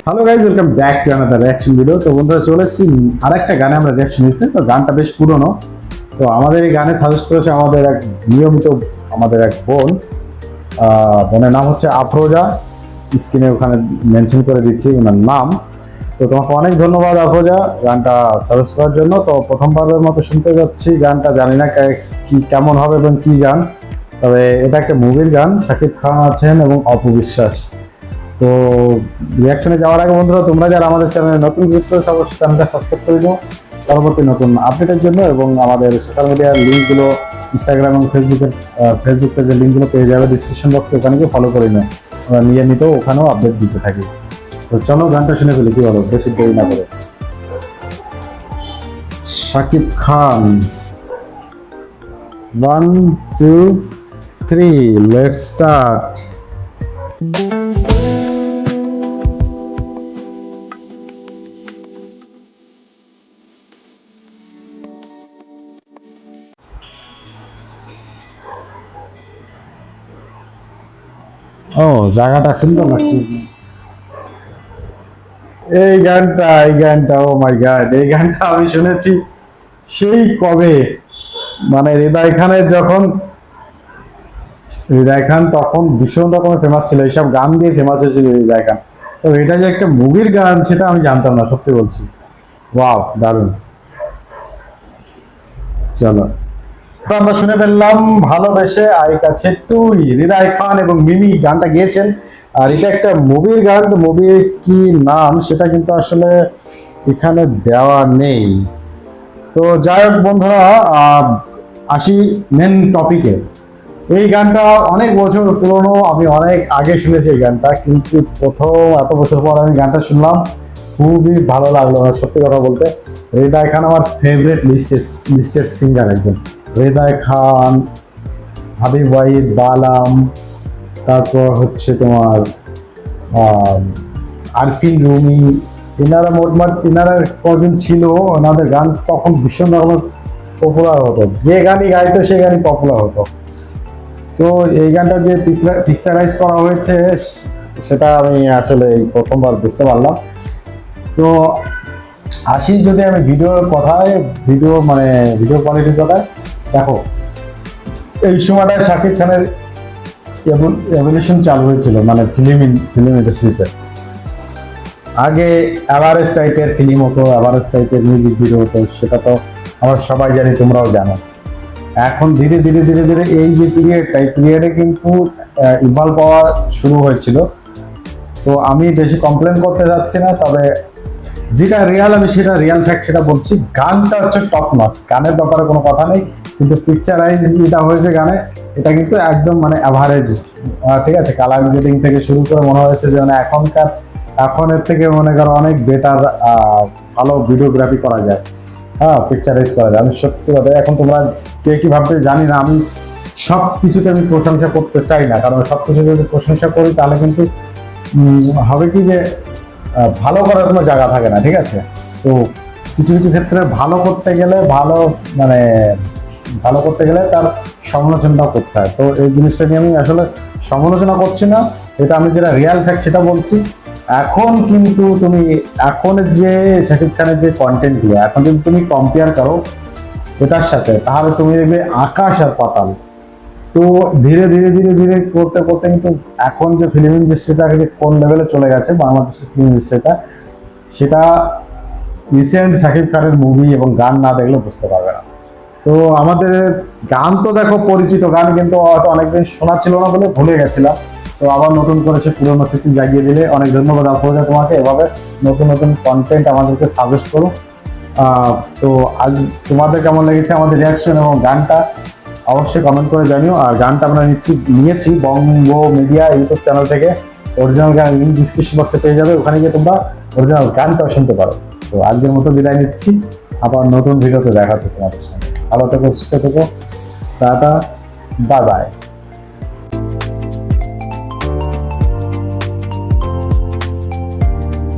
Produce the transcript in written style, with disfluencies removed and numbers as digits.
Hello guys, welcome back to another reaction video. তো বন্ধুরা চলে এসেছি আরেকটা গানে আমরা রিঅ্যাকশন দিতে। তো গানটা বেশ পুরনো। তো আমাদের এই গানে সাজেস্ট করেছে আমাদের এক নিয়মিত আমাদের এক বোন। বোনের নাম হচ্ছে আফরোজা। স্ক্রিনে ওখানে মেনশন করে দিচ্ছি ওনার নাম। তো তোমাকে অনেক ধন্যবাদ আফরোজা গানটা সাজেস্ট করার জন্য। তো প্রথমবারের মতো শুনতে যাচ্ছি গানটা, জানি না কি কেমন হবে এবং কি গান। তবে এটা একটা মুভির গান, শাকিব খান আছেন এবং অপু বিশ্বাস। তো রিয়াকশনে যাওয়ার আগে বন্ধুরা, তোমরা যারা আমাদের চ্যানেলে নতুন ভিজিট করেছো অবশ্যই চ্যানেলটা সাবস্ক্রাইব করে দিও পরবর্তী নতুন আপডেটের জন্য। এবং আমাদের সোশ্যাল মিডিয়ার লিঙ্কগুলো ইনস্টাগ্রাম এবং ফেসবুক পেজের লিঙ্কগুলো পেয়ে যাবে ডিসক্রিপশন বক্সে, ওখানে গিয়ে ফলো করে নিও। আমরা নিয়মিত ওখানেও আপডেট দিতে থাকি। তো চলো গানটা শুনে ফেলি, কি বলো, বেশি দেরি না করে। Shakib Khan, 1 2 3 let's start. ও, জায়গাটা সুন্দর লাগছে। এই গানটা ও মাই গড, এই গানটা আমি শুনেছি সেই কবে, মানে হৃদয় খান তখন ভীষণ রকমের ফেমাস ছিল, এইসব গান দিয়ে ফেমাস হয়েছিল হৃদয় খান। তো এটা যে একটা মুভির গান সেটা আমি জানতাম না, সত্যি বলছি। ওয়াও, দারুণ। চলো, তো আমরা শুনে ফেললাম ভালোবেসে আই কাছে তুই। হৃদয় খান এবং মিমি গানটা গেয়েছেন। আর এটা একটা মুভির গান। তো মুভির কি নাম সেটা কিন্তু আসলে এখানে দেওয়া নেই। তো যাই হোক বন্ধুরা, আসি মেন টপিকে। এই গানটা অনেক বছর পুরনো, আমি অনেক আগে শুনেছি এই গানটা, কিন্তু প্রথম এত বছর পর আমি গানটা শুনলাম, খুবই ভালো লাগলো আমার, সত্যি কথা বলতে। হৃদয় খান আমার ফেভারিট লিস্টেড সিঙ্গার একজন। হৃদয় খান, হাবিব ওয়াহিদ, বালাম, তারপর হচ্ছে তোমার আরফিন রুমি, এনারা কজন ছিল, ওনাদের গান তখন ভীষণ রকমের পপুলার হতো, যে গানই গাইতো সেই গানই পপুলার হতো। তো এই গানটা যে পিকচারাইজ করা হয়েছে সেটা আমি আসলে প্রথমবার বুঝতে পারলাম। তো আসি যদি আমি ভিডিও কোয়ালিটির কথায়, দেখো এই সময়টায় শাকিব খানের এভলিউশন চালু হয়েছিল, মানে ফিল্ম ইন্ডাস্ট্রিতে। আগে অ্যাভারেজ টাইপের ফিল্ম হতো, অ্যাভারেজ টাইপের মিউজিক ভিডিও হতো, সেটা তো আমরা সবাই জানি, তোমরাও জানো। এখন ধীরে ধীরে ধীরে ধীরে এই যে পিরিয়ডে কিন্তু ইভলভ হওয়া শুরু হয়েছিল। তো আমি বেশি কমপ্লেন করতে যাচ্ছি না, তবে যেটা রিয়াল আমি সেটা রিয়াল ফ্যাক্ট সেটা বলছি। গানটা হচ্ছে টপ নচ, গানের ব্যাপারে কোনো কথা নেই, কিন্তু পিকচারাইজ যেটা হয়েছে গানে, এটা কিন্তু একদম মানে অ্যাভারেজ। ঠিক আছে, কালার গ্রেডিং থেকে শুরু করে মনে হয়েছে যে মানে এখনের থেকে মনে করো অনেক বেটার, ভালো ভিডিওগ্রাফি করা যায়, পিকচারাইজ করা যায়। আমি সত্যি কথা, এখন তোমরা কে কি ভাবতে জানি না, আমি সব কিছুতে আমি প্রশংসা করতে চাই না, কারণ সব কিছু যদি প্রশংসা করি তাহলে কিন্তু হবে কি যে ভালো করার কোনো জায়গা থাকে না। ঠিক আছে, তো কিছু কিছু ক্ষেত্রে ভালো করতে গেলে তার সমালোচনাটাও করতে হয়। তো এই জিনিসটা নিয়ে আমি আসলে সমালোচনা করছি না, এটা আমি যেটা রিয়াল ফ্যাক্ট সেটা বলছি। এখন কিন্তু তুমি যে শাকিব খানের যে কন্টেন্টগুলো এখন যদি তুমি কম্পেয়ার করো এটার সাথে, তাহলে তুমি দেখবে আকাশ আর পাতাল। তো ধীরে ধীরে ধীরে ধীরে করতে করতে কিন্তু এখন যে ফিল্ম ইন্ডাস্ট্রিটা কোন লেভেলে চলে গেছে, বাংলাদেশের ফিল্ম ইন্ডাস্ট্রিটা, সেটা রিসেন্ট শাকিব খানের মুভি এবং গান না দেখলে বুঝতে পারবে না। তো আমাদের গান তো দেখো পরিচিত গান, কিন্তু হয়তো অনেকদিন শোনা ছিল না বলে ভুলে গেছিলাম। তো আবার নতুন করে সে পুরোনো স্মৃতি জাগিয়ে দিলে অনেক ধন্যবাদ আফরোজা তোমাকে, এভাবে নতুন নতুন কন্টেন্ট আমাদেরকে সাজেস্ট করো। তো আজ তোমাদের কেমন লেগেছে আমাদের রিয়াকশন এবং গানটা অবশ্যই কমেন্ট করে জানিও। আর গানটা আমরা নিয়েছি বঙ্গ মিডিয়া ইউটিউব চ্যানেল থেকে। অরিজিনাল গান লিঙ্ক ডিসক্রিপশন বক্সে পেয়ে যাবে, ওখানে গিয়ে তোমরা অরিজিনাল গানটাও শুনতে পারো। তো আজকের মতো বিদায় নিচ্ছি, আবার নতুন ভিডিওতে দেখা হচ্ছে তোমাদের সঙ্গে। ভালো থেকো, সুস্থ থেকো, টাটা, বাই বাই।